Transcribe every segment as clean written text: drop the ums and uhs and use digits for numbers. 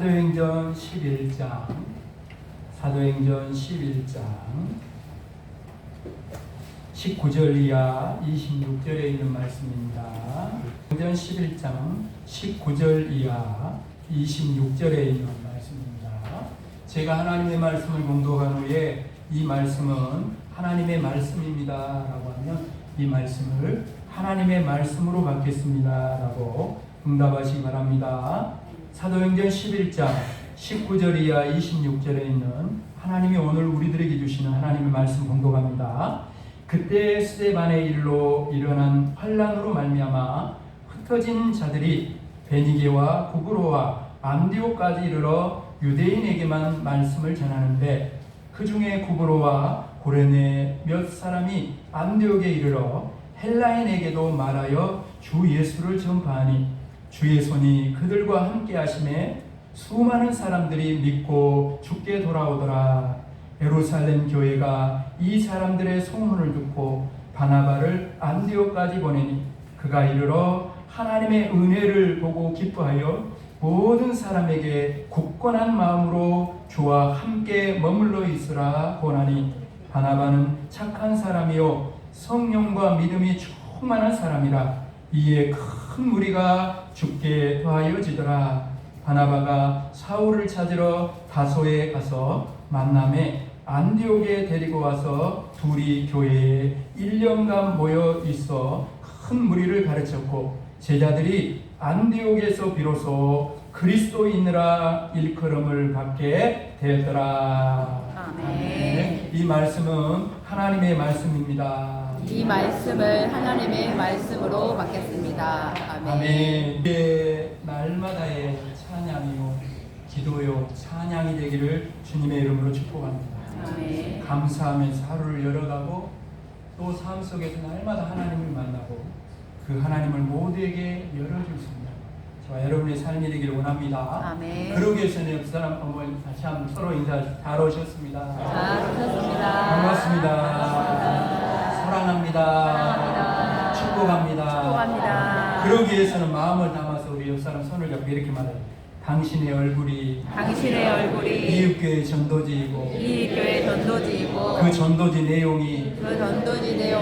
사도행전 11장 사도행전 11장 19절 이하 26절에 있는 말씀입니다. 사도행전 11장 19절 이하 26절에 있는 말씀입니다. 제가 하나님의 말씀을 공독한 후에 이 말씀은 하나님의 말씀입니다 라고 하면 이 말씀을 하나님의 말씀으로 받겠습니다 라고 응답하시기 바랍니다. 사도행전 11장 19절 이하 26절에 있는 하나님이 오늘 우리들에게 주시는 하나님의 말씀 공독합니다. 그때 스데반의 일로 일어난 환난으로 말미암아 흩어진 자들이 베니게와 구브로와 안디옥까지 이르러 유대인에게만 말씀을 전하는데 그 중에 구브로와 고레네 몇 사람이 안디옥에 이르러 헬라인에게도 말하여 주 예수를 전파하니 주의 손이 그들과 함께 하심에 수많은 사람들이 믿고 주께 돌아오더라. 예루살렘 교회가 이 사람들의 소문을 듣고 바나바를 안디옥까지 보내니 그가 이르러 하나님의 은혜를 보고 기뻐하여 모든 사람에게 굳건한 마음으로 주와 함께 머물러 있으라 권하니 바나바는 착한 사람이요 성령과 믿음이 충만한 사람이라. 이에 큰 무리가 죽게 더하여지더라. 바나바가 사울을 찾으러 다소에 가서 만남에 안디옥에 데리고 와서 둘이 교회에 1년간 모여 있어 큰 무리를 가르쳤고 제자들이 안디옥에서 비로소 그리스도인이라 일컬음을 받게 되었더라. 아멘. 이 말씀은 하나님의 말씀입니다. 이 말씀을 하나님의 말씀으로 받겠습니다. 아멘. 아멘. 날마다의 찬양이요 기도요 찬양이 되기를 주님의 이름으로 축복합니다. 아멘. 감사하면서 하루를 열어가고 또 삶 속에서 날마다 하나님을 만나고 그 하나님을 모두에게 열어주십니다. 저와 여러분의 삶이 되기를 원합니다. 아멘. 그러기 위해서는 옆 사람 어머니 다시 한번 서로 인사 잘 오셨습니다. 잘 오셨습니다. 반갑습니다. 사랑합니다. 축복합니다. 축복합니다. 그러기 위해서는 마음을 담아서 우리 옆 사람 손을 잡고 이렇게 말해요. 당신의 얼굴이 이웃교회 전도지이고 이 교회 전도지이고 그 전도지 내용이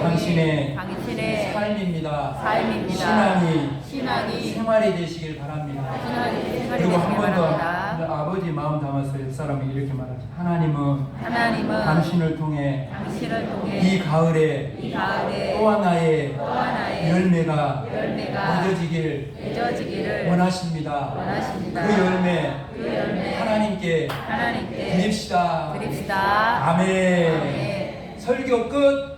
당신의 삶입니다. 신앙이 생활이 되시길 바랍니다. 그리고 한 번 더 아버지 마음 담아서 옆 사람에게 이렇게 말하죠. 하나님은 당신을 통해 이 가을에 또 하나의 열매가 맺어지길 원하십니다. 그 열매 하나님께 드립시다. 아멘. 설교 끝.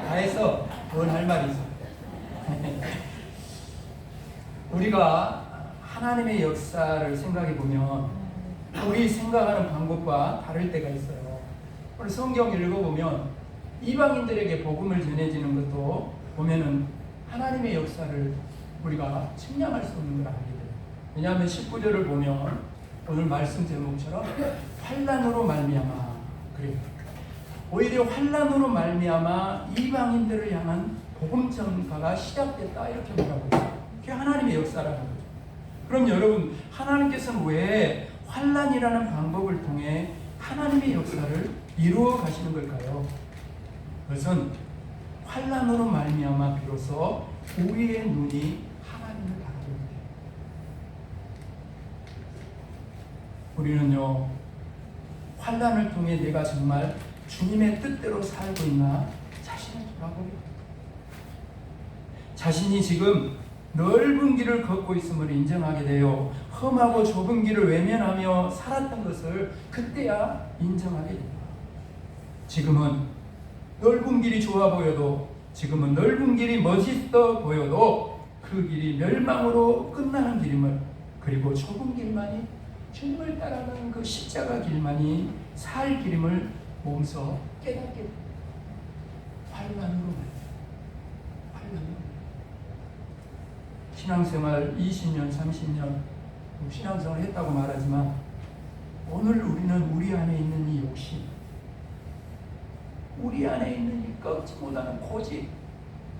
다 해서 뭘 할 말이 있어. 우리가 하나님의 역사를 생각해 보면 우리 생각하는 방법과 다를 때가 있어요. 우리 성경 읽어보면 이방인들에게 복음을 전해지는 것도 보면은 하나님의 역사를 우리가 측량할 수 없는 걸 알게 돼요. 왜냐하면 19절을 보면 오늘 말씀 제목처럼 환난으로 말미암아 그래요. 오히려 환난으로 말미암아 이방인들을 향한 복음 전파가 시작됐다 이렇게 말하고 있어요. 그게 하나님의 역사라는 거죠. 그럼 여러분 하나님께서는 왜 환난이라는 방법을 통해 하나님의 역사를 이루어 가시는 걸까요? 그것은 환난으로 말미암아 비로소 우리의 눈이 하나님을 바라보게 돼요. 우리는요 환난을 통해 내가 정말 주님의 뜻대로 살고 있나 자신을 돌아보게 돼요. 자신이 지금 넓은 길을 걷고 있음을 인정하게 돼요. 험하고 좁은 길을 외면하며 살았던 것을 그때야 인정하게 됩니다. 지금은 넓은 길이 좋아 보여도 지금은 넓은 길이 멋있어 보여도 그 길이 멸망으로 끝나는 길임을 그리고 좁은 길만이 주님을 따라가는 그 십자가 길만이 살 길임을 몸소 깨닫게 됩니다. 환난으로 신앙생활 20년, 30년 신앙생활을 했다고 말하지만 오늘 우리는 우리 안에 있는 이 욕심, 우리 안에 있는 이 꺾지 못하는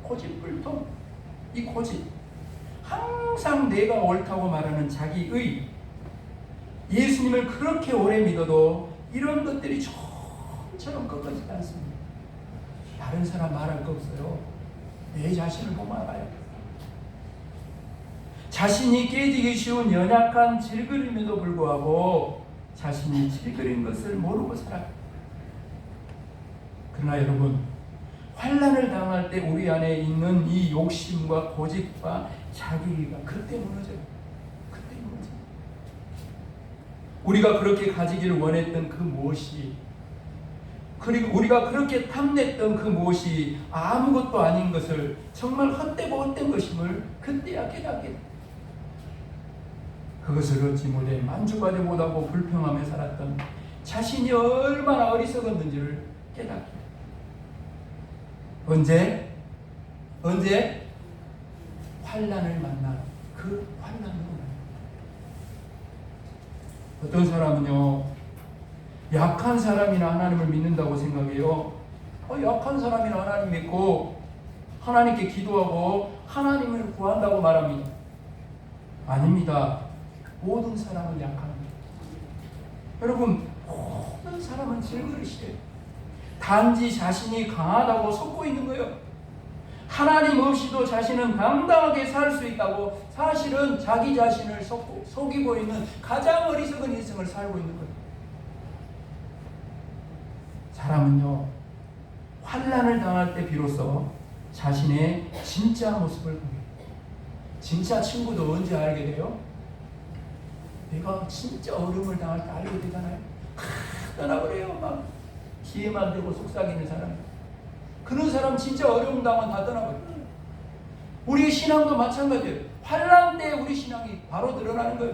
고집불통, 이 고집, 항상 내가 옳다고 말하는 자기의 예수님을 그렇게 오래 믿어도 이런 것들이 좀처럼 꺾어지지 않습니다. 다른 사람 말할 거 없어요. 내 자신을 보면 알아요. 자신이 깨지기 쉬운 연약한 질그림에도 불구하고 자신이 질그린 것을 모르고 살아요. 그러나 여러분, 환난을 당할 때 우리 안에 있는 이 욕심과 고집과 자기가 그때 무너져요. 그때 무너져요. 우리가 그렇게 가지기를 원했던 그 무엇이, 그리고 우리가 그렇게 탐냈던 그 무엇이 아무것도 아닌 것을, 정말 헛되고 헛된 것임을 그때야 깨닫게 됩니다. 그것을 얻지 못해 만족하지 못하고 불평하며 살았던 자신이 얼마나 어리석었는지를 깨닫게 됩니다. 언제? 환난을 만나 그 환난으로. 어떤 사람은요, 약한 사람이나 하나님을 믿는다고 생각해요. 약한 사람이나 하나님 믿고 하나님께 기도하고 하나님을 구한다고 말합니다. 아닙니다. 모든 사람은 약합니다. 여러분, 모든 사람은 질그릇이에요. 단지 자신이 강하다고 속고 있는 거예요. 하나님 없이도 자신은 당당하게 살 수 있다고 사실은 자기 자신을 속이고 있는 가장 어리석은 인생을 살고 있는 거예요. 사람은요, 환난을 당할 때 비로소 자신의 진짜 모습을 보게 돼요. 진짜 친구도 언제 알게 돼요? 내가 진짜 어려움을 당할 때 알게 되잖아요. 떠나버려요. 막 기회만 되고 속삭이는 사람. 그런 사람 진짜 어려움 당하면 다 떠나버려요. 우리의 신앙도 마찬가지예요. 환난 때 우리 신앙이 바로 드러나는 거예요.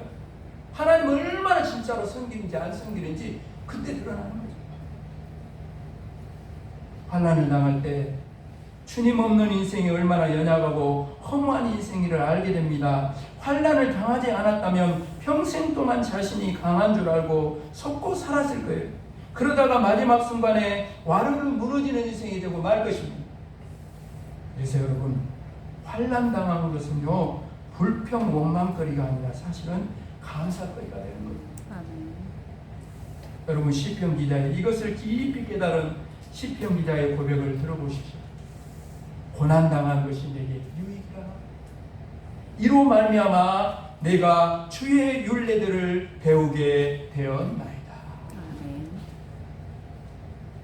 하나님 얼마나 진짜로 섬기는지 안 섬기는지 그때 드러나는 거죠. 환난을 당할 때 주님 없는 인생이 얼마나 연약하고 허무한 인생이를 알게 됩니다. 환난을 당하지 않았다면 평생 동안 자신이 강한 줄 알고 속고 살았을 거예요. 그러다가 마지막 순간에 와르르 무너지는 인생이 되고 말 것입니다. 그래서 여러분, 환난 당한 것은요, 불평 원망거리가 아니라 사실은 감사거리가 되는 거예요. 여러분, 시편 기자의 이것을 깊이 깨달은 시편 기자의 고백을 들어보십시오. 고난당한 것이 내게 유익이라. 이로 말미암아 내가 주의 율례들을 배우게 되었나이다.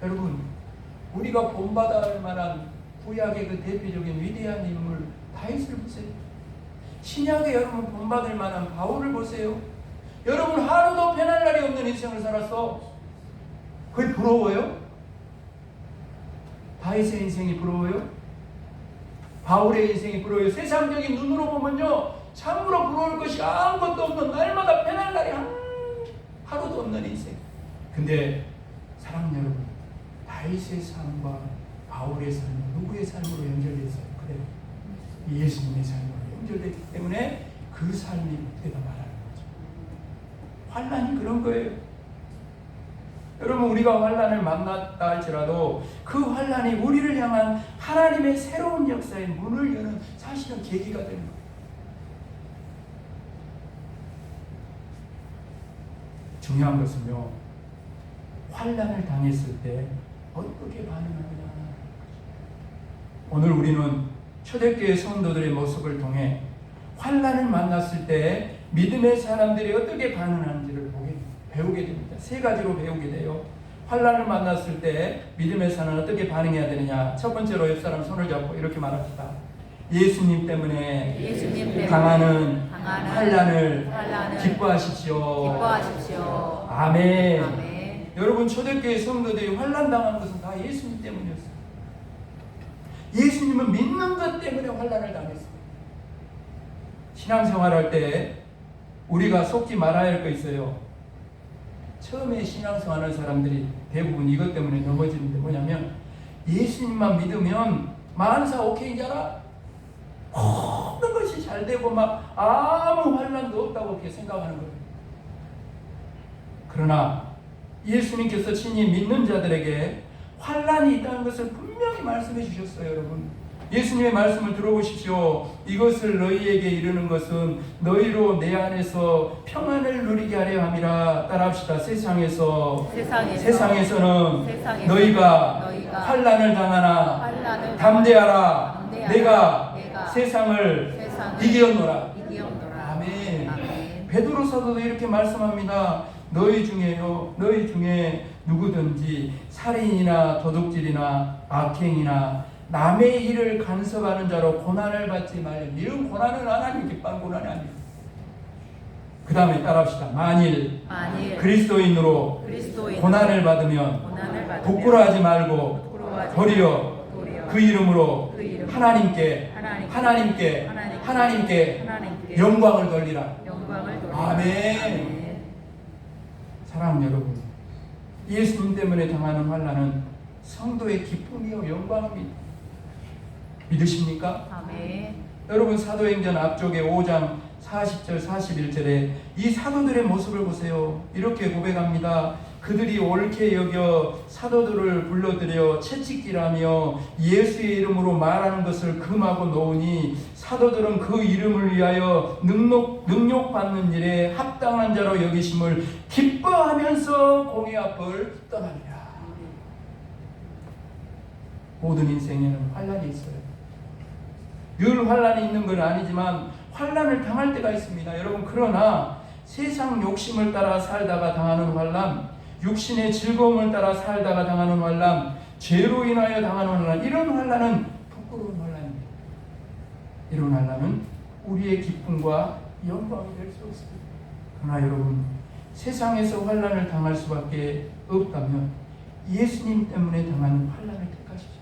여러분, 우리가 본받아야 할 만한 구약의 그 대표적인 위대한 인물 다윗을 보세요. 신약에 여러분 본받을 만한 바울을 보세요. 여러분, 하루도 편할 날이 없는 인생을 살았어. 그게 부러워요? 다윗의 인생이 부러워요? 바울의 인생이 부러워요? 세상적인 눈으로 보면요, 참으로 부러울 것이 아무것도 없는, 날마다 편할 날이 하루도 없는 인생. 근데 사랑하는 여러분, 다윗의 삶과 바울의 삶은 누구의 삶으로 연결되어 있어요? 그래요, 예수님의 삶으로 연결되기 때문에 그 삶이 그때가 말하는 거죠. 환난이 그런 거예요. 여러분, 우리가 환난을 만났다 할지라도 그 환난이 우리를 향한 하나님의 새로운 역사의 문을 여는 사실은 계기가 되는 거예요. 중요한 것은요, 환난을 당했을 때 어떻게 반응하느냐. 오늘 우리는 초대교회 성도들의 모습을 통해 환난을 만났을 때 믿음의 사람들이 어떻게 반응하는지를 배우게 됩니다. 세 가지로 배우게 돼요. 환난을 만났을 때 믿음의 사람은 어떻게 반응해야 되느냐. 첫 번째로 옆 사람 손을 잡고 이렇게 말합시다. 예수님 때문에 당하는 환난을 기뻐하십시오. 아멘. 아멘. 여러분, 초대교회 성도들이 환난 당한 것은 다 예수님 때문이었어요. 예수님은 믿는 것 때문에 환난을 당했어요. 신앙생활할 때 우리가 속지 말아야 할 거 있어요. 처음에 신앙생활하는 사람들이 대부분 이것 때문에 넘어지는데 뭐냐면, 예수님만 믿으면 만사 오케이인 줄 알아? 모든 것이 잘 되고 막 아무 환난도 없다고 그렇게 생각하는 거예요. 그러나 예수님께서 친히 믿는 자들에게 환난이 있다는 것을 분명히 말씀해 주셨어요. 여러분, 예수님의 말씀을 들어보십시오. 이것을 너희에게 이르는 것은 너희로 내 안에서 평안을 누리게 하려 함이라. 따라합시다. 세상에서는 너희가 환난을 당하나 담대하라. 내가 세상을 이기었노라. 아멘. 베드로 사도도 이렇게 말씀합니다. 너희 중에 누구든지 살인이나 도둑질이나 악행이나 남의 일을 간섭하는 자로 고난을 받지 말려. 이런 고난은 하나님 기뻐하는 고난이 아니에요. 그 다음에 따라합시다. 만일 그리스도인으로 고난을 받으면 부끄러워하지 말고 도리어 그 이름으로 하나님께 영광을 돌리라. 아멘. 사랑하는 여러분, 예수님 때문에 당하는 환난은 성도의 기쁨이요 영광입니다. 믿으십니까? 아멘. 여러분, 사도행전 앞쪽에 5장 40절 41절에 이 사도들의 모습을 보세요. 이렇게 고백합니다. 그들이 옳게 여겨 사도들을 불러들여 채찍질하며 예수의 이름으로 말하는 것을 금하고 놓으니 사도들은 그 이름을 위하여 능욕받는 일에 합당한 자로 여기심을 기뻐하면서 공의 앞을 떠납니다. 모든 인생에는 환난이 있어요. 늘 환난이 있는 건 아니지만 환난을 당할 때가 있습니다. 여러분, 그러나 세상 욕심을 따라 살다가 당하는 환난, 육신의 즐거움을 따라 살다가 당하는 환난, 죄로 인하여 당하는 환난, 이런 환난은 부끄러운 환난입니다. 이런 환난은 우리의 기쁨과 영광이 될 수 없습니다. 그러나 여러분, 세상에서 환난을 당할 수밖에 없다면 예수님 때문에 당하는 환난을 택하십시오.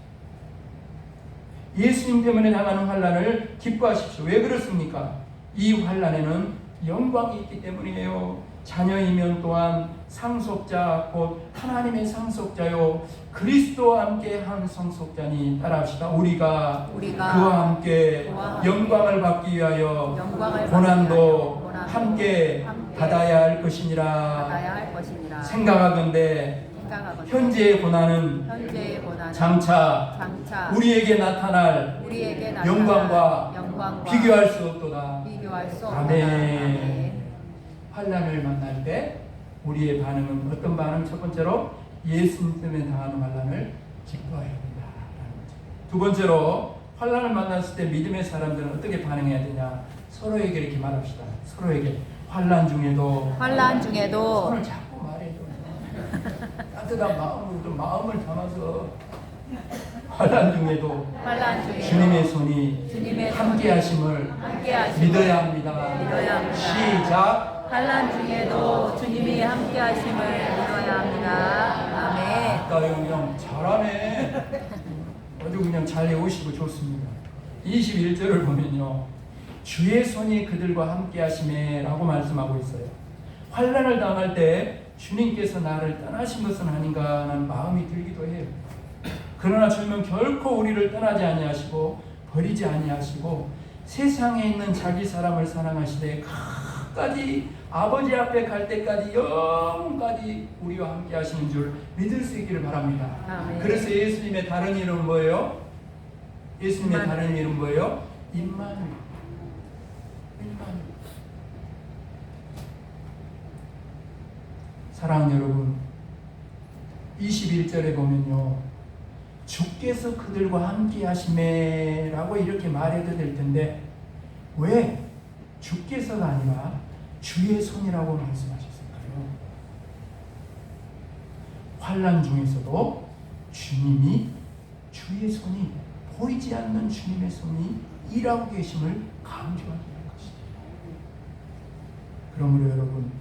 예수님 때문에 당하는 환난을 기뻐하십시오. 왜 그렇습니까? 이 환난에는 영광이 있기 때문이에요. 자녀이면 또한 상속자 곧 하나님의 상속자요 그리스도와 함께 한 상속자니. 따라합시다. 우리가 그와 함께 영광을 받기 위하여 고난도 함께 받아야 할 것이니라. 생각하건대 현재의 고난은 장차 우리에게 나타날 영광과 비교할 수 없도다. 아멘. 환난을 만날 때 우리의 반응은 어떤 반응? 첫 번째로 예수님 때문에 당하는 환난을 기뻐해야 된다. 두 번째로 환난을 만났을 때 믿음의 사람들은 어떻게 반응해야 되냐? 서로에게 이렇게 말합시다. 서로에게 환난 중에도 손을 잡고 말해줘. 따뜻한 마음으로 좀 마음을 담아서 환난 중에도 주님의 손이 함께 하심을 믿어야 합니다. 시작. 환난 중에도 주님이 함께 하심을 믿어야 합니다. 아멘. 아까 형 잘하네. 아주 그냥 잘 외우시고 좋습니다. 21절을 보면요, 주의 손이 그들과 함께 하심에 라고 말씀하고 있어요. 환난을 당할 때 주님께서 나를 떠나신 것은 아닌가 하는 마음이 들기도 해요. 그러나 주님은 결코 우리를 떠나지 아니하시고 버리지 아니하시고 세상에 있는 자기 사람을 사랑하시되 끝까지 아버지 앞에 갈 때까지 영원까지 우리와 함께 하시는 줄 믿을 수 있기를 바랍니다. 아멘. 그래서 예수님의 다른 이름은 뭐예요? 예수님의 다른 이름 뭐예요? 임마누엘. 사랑하는 여러분, 21절에 보면요, 주께서 그들과 함께 하심에 라고 이렇게 말해도 될 텐데 왜 주께서가 아니라 주의 손이라고 말씀하셨을까요? 환난 중에서도 주님이, 주의 손이, 보이지 않는 주님의 손이 일하고 계심을 강조하기 위한 것이죠. 그러므로 여러분,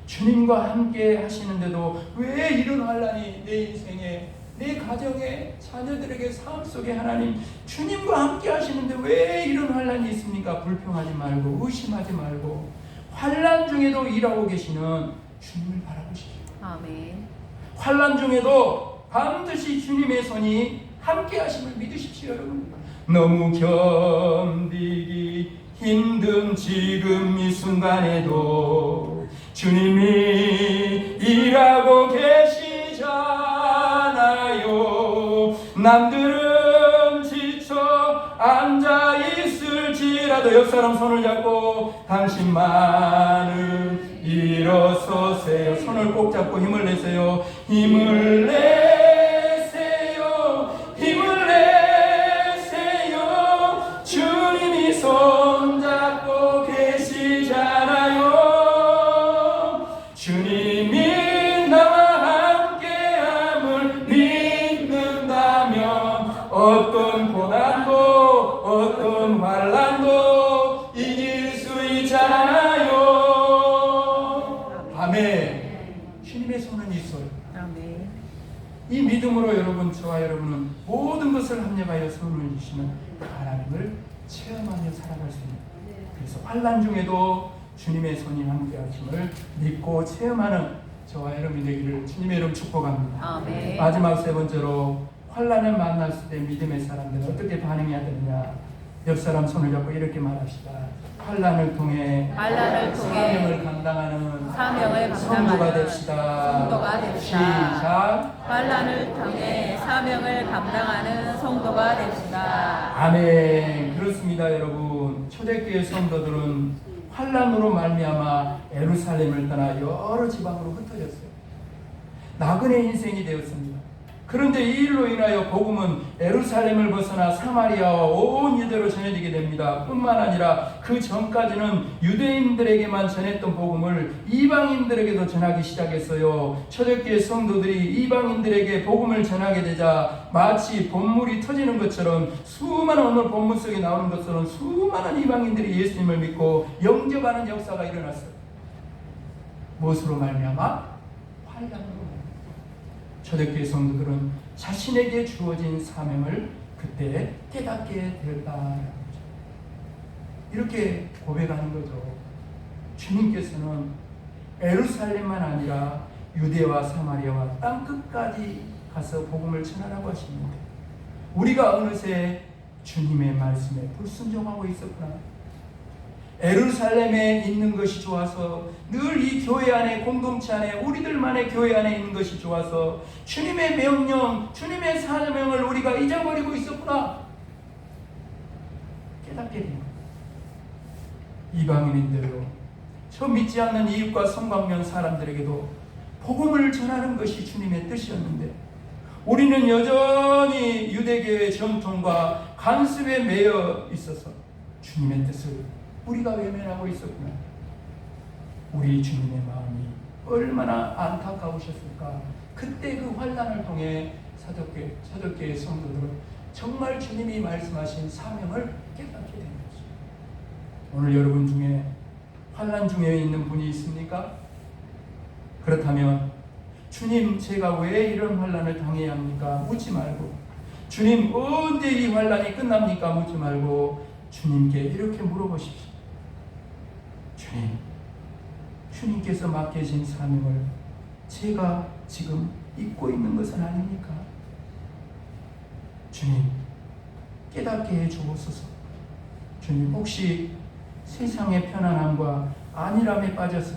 주님과 함께 하시는데도 왜 이런 환난이 내 인생에, 내 가정에, 자녀들에게, 삶 속에 하나님 주님과 함께 하시는데 왜 이런 환난이 있습니까? 불평하지 말고 의심하지 말고 환난 중에도 일하고 계시는 주님을 바라보십시오. 아멘. 환난 중에도 반드시 주님의 손이 함께 하심을 믿으십시오. 여러분, 너무 견디기 힘든 지금 이 순간에도 주님이 일하고 계시잖아요. 남들은 지쳐 옆 사람 손을 잡고 당신만은 일어서세요. 손을 꼭 잡고 힘을 내세요. 힘을 내세요. 힘을 내세요. 주님이 손잡고 계시잖아요. 주님이 나와 함께함을 믿는다면 어떤 고난도 어떤 환난도 이길 수 있잖아요. 아멘. 주님의 손은 있어요. 아멘. 이 믿음으로 여러분, 저와 여러분은 모든 것을 합력하여 선을 주시는 하나님을 체험하며 살아갈 수 있는, 그래서 환난 중에도 주님의 손이 함께 하심을 믿고 체험하는 저와 여러분이 되기를 주님의 이름 축복합니다. 아멘. 마지막 세 번째로, 환난을 만났을 때 믿음의 사람들은 어떻게 반응해야 되느냐. 옆 사람 손을 잡고 이렇게 말합시다. 환난을 통해 사명을 감당하는 성도가 됩시다. 성도가 됩시다. 시작. 환난을 통해 사명을 감당하는 성도가 됩시다. 아멘. 그렇습니다, 여러분. 초대교회 성도들은 환난으로 말미암아 예루살렘을 떠나 여러 지방으로 흩어졌어요. 나그네 인생이 되었습니다. 그런데 이 일로 인하여 복음은 예루살렘을 벗어나 사마리아와 온 유대로 전해지게 됩니다. 뿐만 아니라 그 전까지는 유대인들에게만 전했던 복음을 이방인들에게도 전하기 시작했어요. 초대교회 성도들이 이방인들에게 복음을 전하게 되자 마치 본물이 터지는 것처럼, 수많은, 오늘 본문 속에 나오는 것처럼 수많은 이방인들이 예수님을 믿고 영접하는 역사가 일어났어요. 무엇으로 말미암아? 환난으로. 초대교회 성도들은 자신에게 주어진 사명을 그때 깨닫게 되었다. 이렇게 고백하는 거죠. 주님께서는 예루살렘만 아니라 유대와 사마리아와 땅끝까지 가서 복음을 전하라고 하십니다. 우리가 어느새 주님의 말씀에 불순종하고 있었구나. 예루살렘에 있는 것이 좋아서, 늘 이 교회 안에, 공동체 안에, 우리들만의 교회 안에 있는 것이 좋아서 주님의 명령, 주님의 사명을 우리가 잊어버리고 있었구나 깨닫게 됩니다. 이방인인데요, 저 믿지 않는 이웃과 성광명 사람들에게도 복음을 전하는 것이 주님의 뜻이었는데, 우리는 여전히 유대교의 전통과 관습에 매여 있어서 주님의 뜻을 우리가 외면하고 있었구나. 우리 주님의 마음이 얼마나 안타까우셨을까. 그때 그 환난을 통해 사도교회 성도들은 정말 주님이 말씀하신 사명을 깨닫게 된 것이죠. 오늘 여러분 중에 환난 중에 있는 분이 있습니까? 그렇다면 주님, 제가 왜 이런 환난을 당해야 합니까? 묻지 말고, 주님, 언제 이 환난이 끝납니까? 묻지 말고 주님께 이렇게 물어보십시오. 주님께서 맡겨진 사명을 제가 지금 잊고 있는 것은 아닙니까? 주님, 깨닫게 해 주옵소서. 주님, 혹시 세상의 편안함과 안일함에 빠져서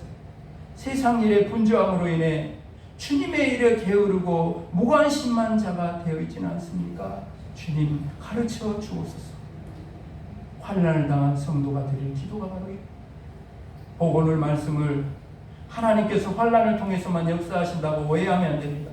세상 일의 분주함으로 인해 주님의 일에 게으르고 무관심한 자가 되어 있지는 않습니까? 주님, 가르쳐 주옵소서. 환난을 당한 성도가 드릴 기도가 바로 오늘 말씀을 하나님께서 환난을 통해서만 역사하신다고 오해하면 안 됩니다.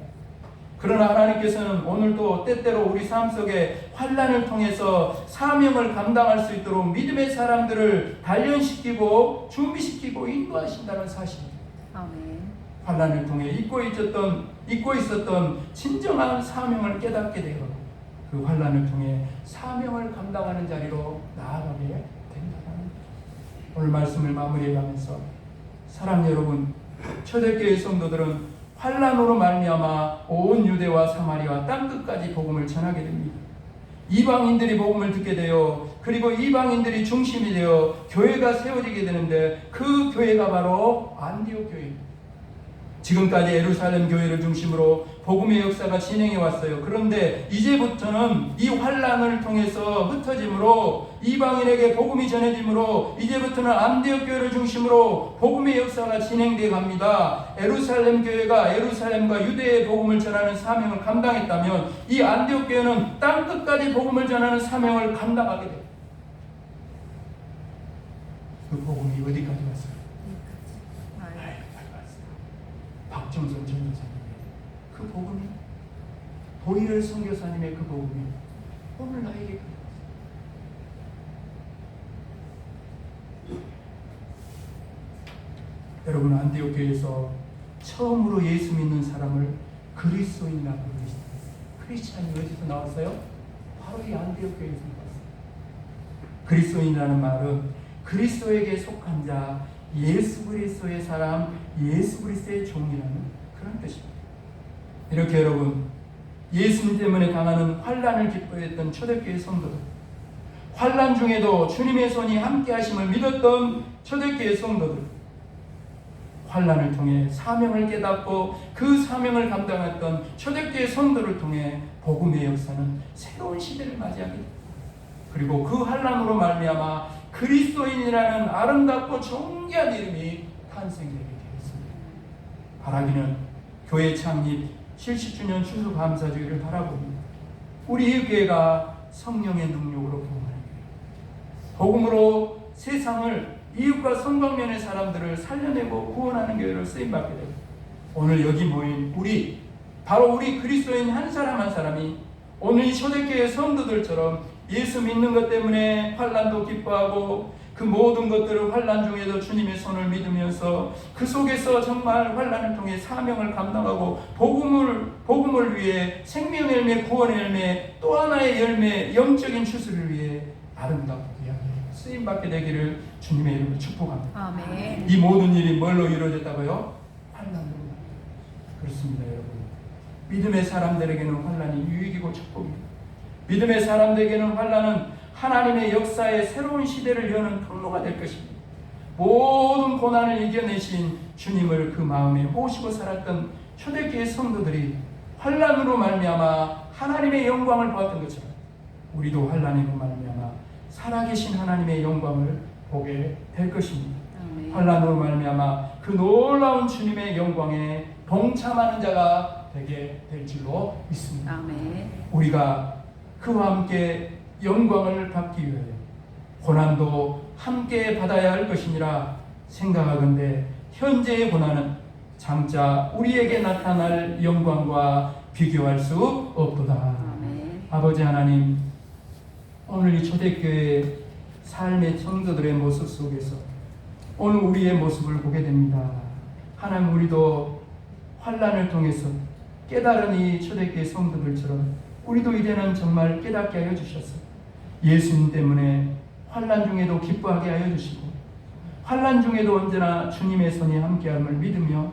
그러나 하나님께서는 오늘도 때때로 우리 삶 속에 환난을 통해서 사명을 감당할 수 있도록 믿음의 사람들을 단련시키고 준비시키고 인도하신다는 사실입니다. 아멘. 환난을 통해 잊고 있었던 진정한 사명을 깨닫게 되어 그 환난을 통해 사명을 감당하는 자리로 나아가게 된다는, 오늘 말씀을 마무리해가면서 사랑 여러분, 초대교회 성도들은 환난으로 말미암아 온 유대와 사마리아 땅끝까지 복음을 전하게 됩니다. 이방인들이 복음을 듣게 되어, 그리고 이방인들이 중심이 되어 교회가 세워지게 되는데, 그 교회가 바로 안디옥 교회입니다. 지금까지 예루살렘 교회를 중심으로 복음의 역사가 진행해 왔어요. 그런데 이제부터는 이 환난을 통해서 흩어짐으로, 이방인에게 복음이 전해짐으로 이제부터는 안디옥 교회를 중심으로 복음의 역사가 진행되어 갑니다. 예루살렘 교회가 예루살렘과 유대의 복음을 전하는 사명을 감당했다면, 이 안디옥 교회는 땅끝까지 복음을 전하는 사명을 감당하게 됩니다. 그 복음이 어디까지 왔어요? 아유. 나에게까지 왔어요. 박정선 전도사님의 그 복음이, 보이를 선교사님의 그 복음이 오늘 나에게까지 왔어요. 여러분, 안디옥 교회에서 처음으로 예수 믿는 사람을 그리스도인이라고 부르시죠. 크리스찬이 어디서 나왔어요? 바로 이 안디옥 교회에서 나왔어요. 그리스도인이라는 말은 그리스도에게 속한 자, 예수 그리스도의 사람, 예수 그리스도의 종이라는 그런 뜻입니다. 이렇게 여러분, 예수님 때문에 당하는 환난을 기뻐했던 초대교회 성도들, 환난 중에도 주님의 손이 함께 하심을 믿었던 초대교회 성도들, 환난을 통해 사명을 깨닫고 그 사명을 감당했던 초대교회 성도를 통해 복음의 역사는 새로운 시대를 맞이하게 됩니다. 그리고 그 환난으로 말미암아 그리스도인이라는 아름답고 존귀한 이름이 탄생되게 되었습니다. 바라기는 교회 창립 70주년 추수감사주의를 바라보며 우리 이 교회가 성령의 능력으로 부흥하는 교회, 복음으로 세상을, 이웃과 성방면의 사람들을 살려내고 구원하는 교회로 쓰임받게 되고, 오늘 여기 모인 우리, 바로 우리 그리스도인 한 사람 한 사람이 오늘 이 초대교회 성도들처럼 예수 믿는 것 때문에 환난도 기뻐하고 그 모든 것들을 환난 중에도 주님의 손을 믿으면서 그 속에서 정말 환난을 통해 사명을 감당하고 복음을 위해 생명의 열매, 구원의 열매, 또 하나의 열매, 영적인 추수를 위해 아름답고 쓰임받게 되기를 주님의 이름으로 축복합니다. 아멘. 이 모든 일이 뭘로 이루어졌다고요? 환난으로. 그렇습니다, 여러분. 믿음의 사람들에게는 환난이 유익이고 축복입니다. 믿음의 사람들에게는 환난은 하나님의 역사의 새로운 시대를 여는 통로가 될 것입니다. 모든 고난을 이겨내신 주님을 그 마음에 모시고 살았던 초대교회 성도들이 환난으로 말미암아 하나님의 영광을 보았던 것처럼 우리도 환난으로 말미암아 살아계신 하나님의 영광을 보게 될 것입니다. 아멘. 환난으로 말미암아 그 놀라운 주님의 영광에 동참하는 자가 되게 될 줄로 믿습니다. 아멘. 우리가 그와 함께 영광을 받기 위하여 고난도 함께 받아야 할 것이니라 생각하건대 현재의 고난은 장차 우리에게 나타날 영광과 비교할 수 없도다. 아멘. 아버지 하나님, 오늘 이 초대교회 삶의 성도들의 모습 속에서 오늘 우리의 모습을 보게 됩니다. 하나님, 우리도 환난을 통해서 깨달은 이 초대교회 성도들처럼 우리도 이제는 정말 깨닫게 하여 주셨어요. 예수님 때문에 환난 중에도 기뻐하게 하여 주시고 환난 중에도 언제나 주님의 손이 함께함을 믿으며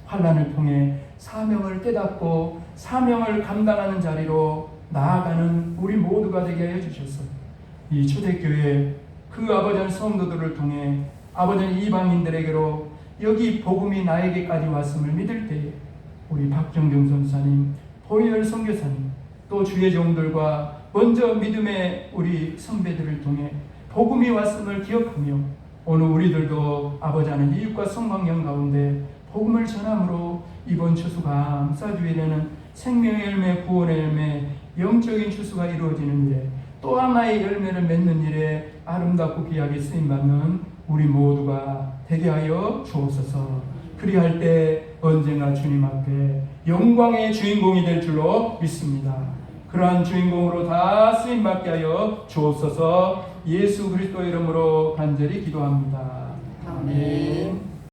환난을 통해 사명을 깨닫고 사명을 감당하는 자리로 나아가는 우리 모두가 되게 하여 주셨어요. 이 초대교회 그 아버지 성도들을 통해 아버지 이방인들에게로 여기 복음이 나에게까지 왔음을 믿을 때에 우리 박정경 선사님, 보이열 선교사님, 또 주의 종들과 먼저 믿음의 우리 선배들을 통해 복음이 왔음을 기억하며 오늘 우리들도 아버지 하는 이웃과 성방령 가운데 복음을 전함으로 이번 추수감사주일에는 생명의 열매, 구원의 열매, 영적인 추수가 이루어지는 일에 또 하나의 열매를 맺는 일에 아름답고 귀하게 쓰임받는 우리 모두가 되게 하여 주옵소서. 그리할 때 언제나 주님 앞에 영광의 주인공이 될 줄로 믿습니다. 그러한 주인공으로 다 쓰임받게 하여 주옵소서. 예수 그리스도 이름으로 간절히 기도합니다. 아멘.